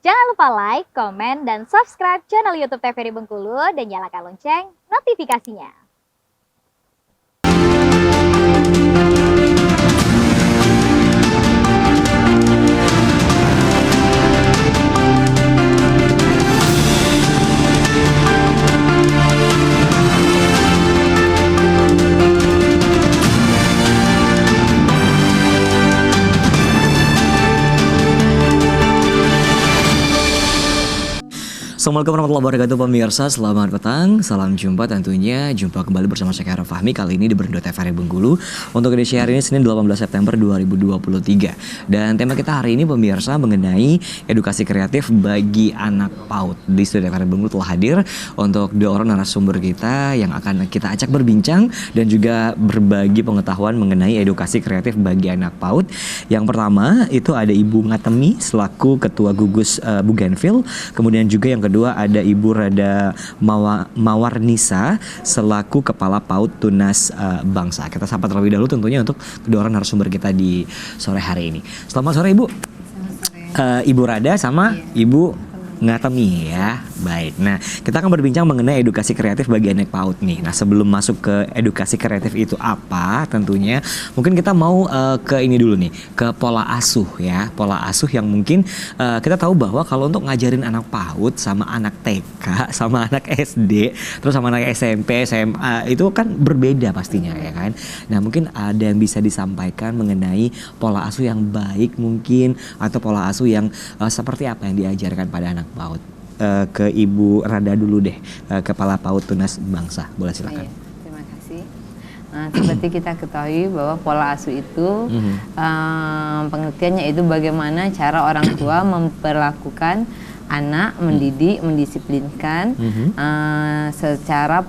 Jangan lupa like, komen, dan subscribe channel YouTube TVRI Bengkulu dan nyalakan lonceng notifikasinya. Assalamualaikum warahmatullahi wabarakatuh pemirsa, selamat petang, salam jumpa tentunya. Jumpa kembali bersama saya Khairul Fahmi kali ini di Berndo TVRI Bengkulu untuk edisi hari ini Senin 18 September 2023. Dan tema kita hari ini pemirsa mengenai edukasi kreatif bagi anak PAUD. Di studio TVRI Bengkulu telah hadir untuk dua orang narasumber kita yang akan kita ajak berbincang dan juga berbagi pengetahuan mengenai edukasi kreatif bagi anak PAUD. Yang pertama itu ada Ibu Ngatemi selaku Ketua Gugus Bougainville, kemudian juga yang kedua ada Ibu Rada Mawarnisa selaku Kepala PAUD Tunas Bangsa. Kita sapa terlebih dahulu tentunya untuk kedua orang narasumber kita di sore hari ini. Selamat sore Ibu. Selamat sore. Ibu Rada sama Ibu Ngatemi ya. Baik. Nah, kita akan berbincang mengenai edukasi kreatif bagi anak PAUD nih. Nah, sebelum masuk ke edukasi kreatif itu apa, tentunya mungkin kita mau ke ini dulu nih, ke pola asuh ya. Pola asuh yang mungkin kita tahu bahwa kalau untuk ngajarin anak PAUD sama anak TK, sama anak SD, terus sama anak SMP, SMA itu kan berbeda pastinya ya kan. Nah, mungkin ada yang bisa disampaikan mengenai pola asuh yang baik mungkin atau pola asuh yang seperti apa yang diajarkan pada anak PAUD. Ke Ibu Rada dulu deh, Kepala PAUD Tunas Bangsa, boleh silakan. Terima kasih. Nah, seperti kita ketahui bahwa pola asuh itu pengertiannya itu bagaimana cara orang tua memperlakukan anak, mendidik, mendisiplinkan secara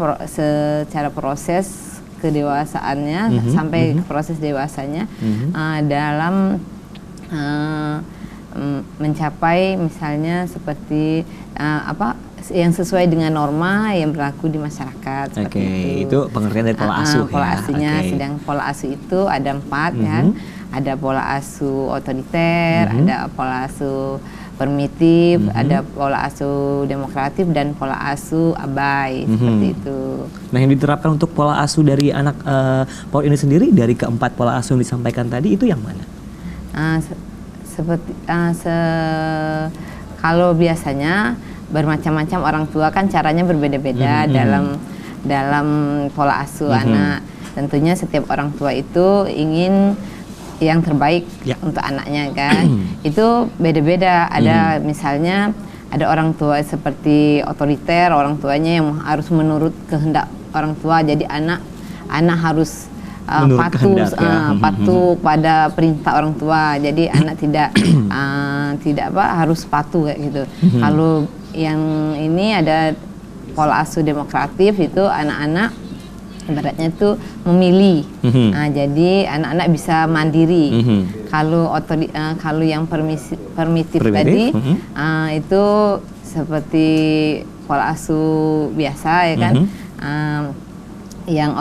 proses kedewasaannya sampai proses dewasanya dalam mencapai misalnya seperti yang sesuai dengan norma yang berlaku di masyarakat. Oke, itu pengertian dari pola asuh ya. Pola asuhnya, sedang pola asuh itu ada 4 kan. Ada pola asuh otoriter, ada pola asuh permitif, ada pola asuh demokratif dan pola asuh abai seperti itu. Nah, yang diterapkan untuk pola asuh dari anak PAUD ini sendiri dari keempat pola asuh yang disampaikan tadi itu yang mana? Seperti kalau biasanya bermacam-macam orang tua kan caranya berbeda-beda dalam pola asuh anak. Tentunya setiap orang tua itu ingin yang terbaik untuk anaknya kan. Itu beda-beda. Ada misalnya ada orang tua seperti otoriter, orang tuanya yang harus menurut kehendak orang tua. Jadi anak harus patuh pada perintah orang tua. Jadi anak tidak harus patuh kayak gitu. Kalau yang ini ada pola asuh demokratif, itu anak-anak ibaratnya itu memilih. Jadi anak-anak bisa mandiri. Kalau yang permitif tadi itu seperti pola asuh biasa ya kan. Yang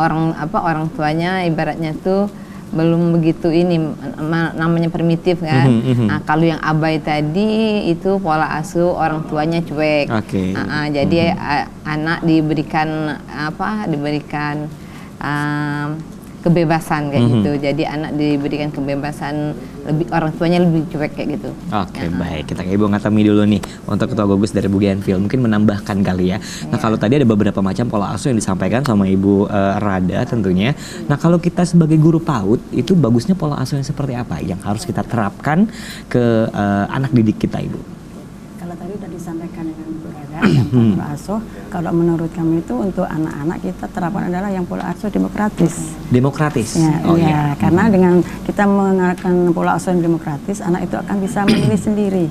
orang tuanya ibaratnya tuh belum begitu ini namanya primitif kan. Nah, kalau yang abai tadi itu pola asuh orang tuanya cuek. Jadi anak diberikan kebebasan kayak gitu. Jadi anak diberikan kebebasan, orang tuanya lebih cuek kayak gitu. Baik, kita ke Ibu Ngatemi dulu nih untuk Ketua Gugus dari Bougainville, mungkin menambahkan kali ya. Nah, kalau tadi ada beberapa macam pola asuh yang disampaikan sama Ibu Rada tentunya. Nah, kalau kita sebagai guru PAUD itu bagusnya pola asuh yang seperti apa yang harus kita terapkan ke anak didik kita, Ibu? Kalau tadi sudah disampaikan dengan Bu Rada yang pola asuh, kalau menurut kami itu untuk anak-anak kita terapkan adalah yang pola asuh demokratis. Demokratis? Ya, karena dengan kita menerapkan pola asuh yang demokratis, anak itu akan bisa memilih sendiri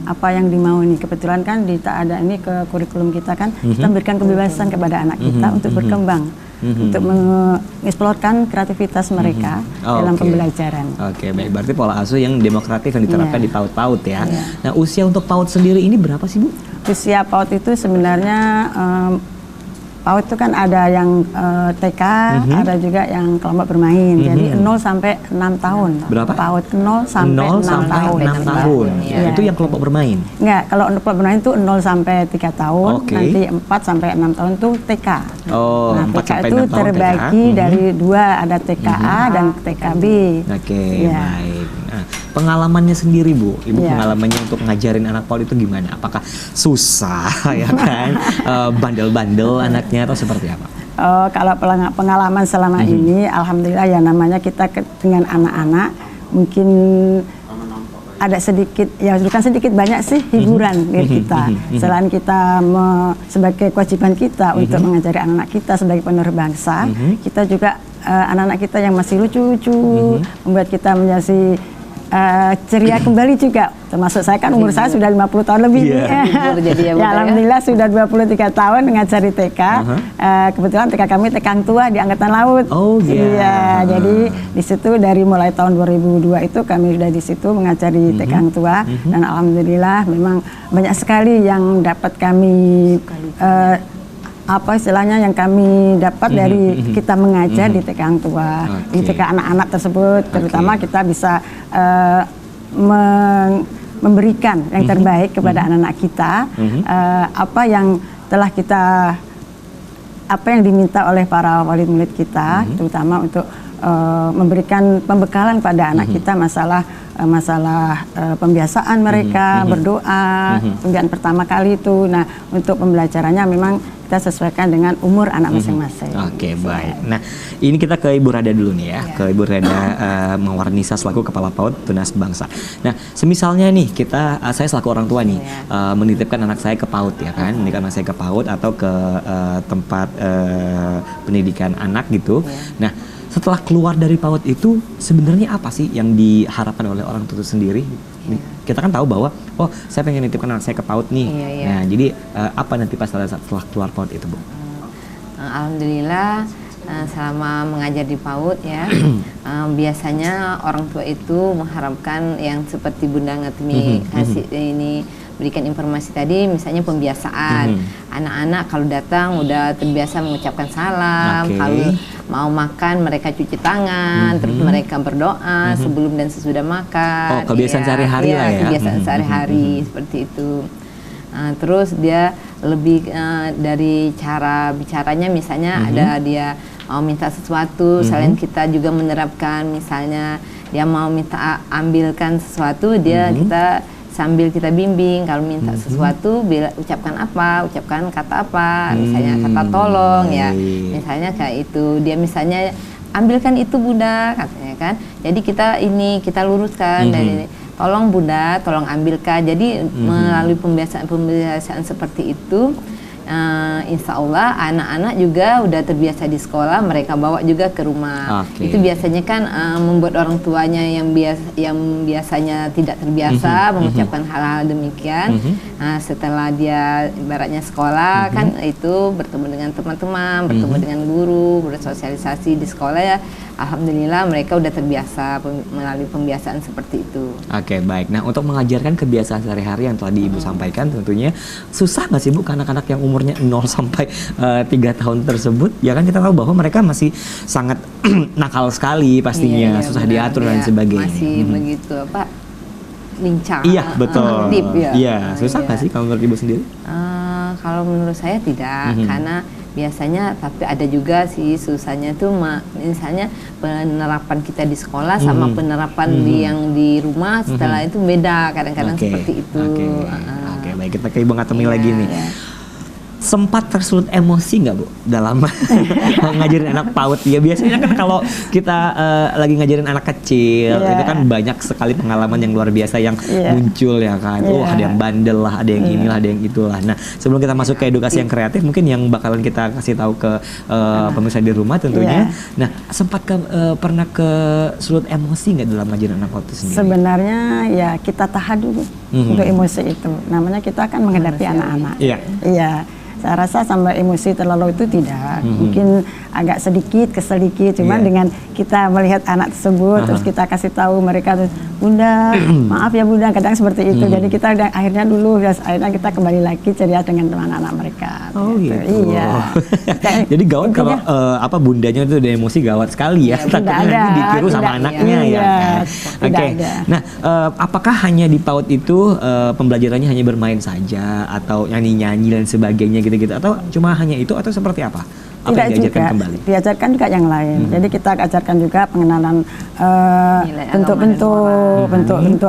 apa yang dimau ini. Kebetulan kan ada ini ke kurikulum kita kan, kita memberikan kebebasan kepada anak kita untuk berkembang. Untuk mengeksplorkan kreativitas mereka dalam pembelajaran. Baik, berarti pola asuh yang demokratif yang diterapkan di PAUD ya. Nah, usia untuk PAUD sendiri ini berapa sih Bu? Usia PAUD itu sebenarnya PAUD itu kan ada yang TK, ada juga yang kelompok bermain. Jadi 0 sampai 6 tahun. Berapa? PAUD 0 sampai 0 6 sampai tahun. 6 tahun. Iya. Itu yang kelompok bermain. Enggak, kalau untuk kelompok bermain itu 0 sampai 3 tahun, Oke. nanti 4 sampai 6 tahun itu TK. Oh, Nah, 4 TK sampai itu 6 tahun terbagi TK. dari dua, ada TKA dan TKB. Oke, Iya. baik. Nah, pengalamannya sendiri Bu, Ibu Iya. pengalamannya untuk ngajarin anak PAUD itu gimana? Apakah susah ya kan? Bandel-bandel anaknya atau seperti apa? Kalau pengalaman selama ini, alhamdulillah ya namanya kita dengan anak-anak mungkin ada sedikit, ya bukan sedikit banyak sih hiburan dari kita. Selain kita sebagai kewajiban kita untuk mengajari anak-anak kita sebagai penerus bangsa, kita juga anak-anak kita yang masih lucu-lucu, membuat kita menjadi ceria kembali juga. Termasuk saya kan umur saya sudah 50 tahun lebih. Iya. Hibur jadi ya, Bu, Ya, alhamdulillah sudah 23 tahun mengajari TK. Kebetulan TK kami TK tua di Angkatan Laut. Oh, iya. Iya, jadi di situ dari mulai tahun 2002 itu kami sudah di situ mengajari TK tua dan alhamdulillah memang banyak sekali yang dapat kami apa istilahnya yang kami dapat dari kita mengajar di TK tua, di Oke. TK anak-anak tersebut, terutama kita bisa memberikan yang terbaik kepada anak-anak kita, apa yang telah kita, apa yang diminta oleh para wali murid kita, terutama untuk memberikan pembekalan pada anak kita masalah pembiasaan mereka berdoa, pembiasaan pertama kali itu. Nah, untuk pembelajarannya memang kita sesuaikan dengan umur anak masing-masing. Oke, baik. Nah, ini kita ke Ibu Rada dulu nih ya, ke Ibu Rada Mawarnisa selaku Kepala PAUD Tunas Bangsa. Nah, semisalnya nih saya selaku orang tua nih menitipkan anak saya ke PAUD ya kan, menitipkan anak saya ke PAUD atau ke tempat pendidikan anak gitu. Nah, setelah keluar dari PAUD itu sebenarnya apa sih yang diharapkan oleh orang tua itu sendiri? Kita kan tahu bahwa saya pengen nitipkan anak saya ke PAUD nih. Nah, jadi apa nanti pas setelah keluar PAUD itu, Bu? Alhamdulillah selama mengajar di PAUD ya biasanya orang tua itu mengharapkan yang seperti Bunda Ngatmi kasih ini berikan informasi tadi, misalnya pembiasaan anak-anak kalau datang udah terbiasa mengucapkan salam, kalau mau makan mereka cuci tangan, terus mereka berdoa sebelum dan sesudah makan. Kebiasaan sehari-hari lah ya. Kebiasaan sehari-hari seperti itu. Terus dia lebih dari cara bicaranya, misalnya ada dia mau minta sesuatu, selain kita juga menerapkan, misalnya dia mau minta ambilkan sesuatu, dia kita sambil kita bimbing, kalau minta sesuatu ucapkan kata apa, misalnya kata tolong ya, misalnya kayak itu. Dia misalnya ambilkan itu Bunda katanya kan, jadi kita luruskan dari tolong Bunda, tolong ambilkan. Jadi melalui pembiasaan seperti itu, insya Allah anak-anak juga udah terbiasa di sekolah, mereka bawa juga ke rumah. Itu biasanya kan membuat orang tuanya yang biasanya tidak terbiasa mengucapkan hal-hal demikian. Setelah dia ibaratnya sekolah kan itu bertemu dengan teman-teman, bertemu dengan guru, bersosialisasi di sekolah ya. Alhamdulillah mereka udah terbiasa melalui pembiasaan seperti itu. Oke, baik. Nah, untuk mengajarkan kebiasaan sehari-hari yang tadi Ibu sampaikan tentunya susah nggak sih Bu ke anak-anak yang umurnya 0 sampai 3 tahun tersebut? Ya kan kita tahu bahwa mereka masih sangat nakal sekali pastinya, susah benar, diatur dan sebagainya. Masih begitu lincah. Iya, betul. Aktif, ya. Iya, susah nggak sih kalau menurut Ibu sendiri? Kalau menurut saya tidak, karena biasanya tapi ada juga sih susahnya tuh misalnya penerapan kita di sekolah sama penerapan yang di rumah setelah itu beda kadang-kadang seperti itu. Oke, baik, kita ke Ibu Ngatmi lagi nih. Sempat tersulut emosi nggak Bu dalam ngajarin anak PAUD? Ya biasanya kan kalau kita lagi ngajarin anak kecil itu kan banyak sekali pengalaman yang luar biasa yang muncul ya kan. Ada yang bandel lah, ada yang inilah, ada yang itulah. Nah, sebelum kita masuk ke edukasi yang kreatif, mungkin yang bakalan kita kasih tahu ke pemirsa di rumah tentunya. Nah, sempat pernah kesulut emosi nggak dalam ngajarin anak PAUD itu sendiri? Sebenarnya ya kita tahan dulu untuk emosi itu. Namanya kita akan menghadapi anak-anak. Iya. Saya rasa sampai emosi terlalu itu tidak. Mungkin agak sedikit, kesel dikit. Cuman dengan kita melihat anak tersebut, terus kita kasih tahu mereka, terus, Bunda, maaf ya Bunda, kadang seperti itu. Jadi kita akhirnya akhirnya kita kembali lagi ceria dengan anak-anak mereka. Oh gitu. Iya. Jadi gawat kalau bundanya itu udah emosi gawat sekali ya. Tidak Takutnya ada, nanti ditiru sama tidak, anaknya ya iya, kan. tidak Oke. ada. Nah, apakah hanya di PAUD itu pembelajarannya hanya bermain saja atau nyanyi-nyanyi dan sebagainya gitu-gitu, atau cuma hanya itu, atau seperti apa? Apa Tidak yang diajarkan juga, kembali? diajarkan juga yang lain. Jadi kita ajarkan juga pengenalan bentuk-bentuk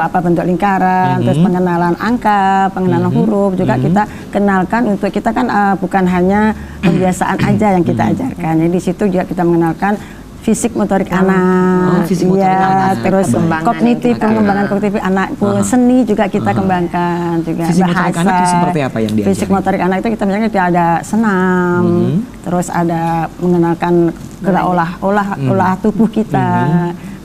bentuk lingkaran, terus pengenalan angka, pengenalan huruf juga kita kenalkan. Untuk kita kan bukan hanya pembiasaan aja yang kita ajarkan. Jadi di situ juga kita mengenalkan fisik motorik anak, fisik motorik anak. terus kognitif, Oke. pengembangan kognitif anak pun, seni juga kita kembangkan, juga Fisik motorik bahasa. anak itu seperti apa yang diajari? Fisik motorik anak itu kita misalnya dia ada senam, terus ada mengenalkan gerak olah tubuh kita,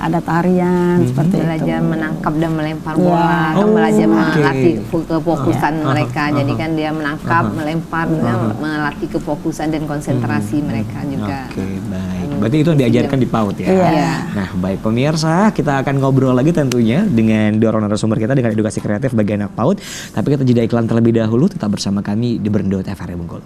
ada tarian seperti itu. Belajar menangkap dan melempar Iya. bola, kan Oh, belajar oke. melatih kefokusan mereka. Jadi kan dia menangkap, melempar, melatih kefokusan dan konsentrasi mereka juga. Oke, baik. Berarti itu yang diajarkan di PAUD ya? Iya. Nah, baik pemirsa, kita akan ngobrol lagi tentunya dengan dua orang narasumber kita dengan edukasi kreatif bagi anak PAUD. Tapi kita jeda iklan terlebih dahulu, tetap bersama kami di Berndo TVRI Bengkulu.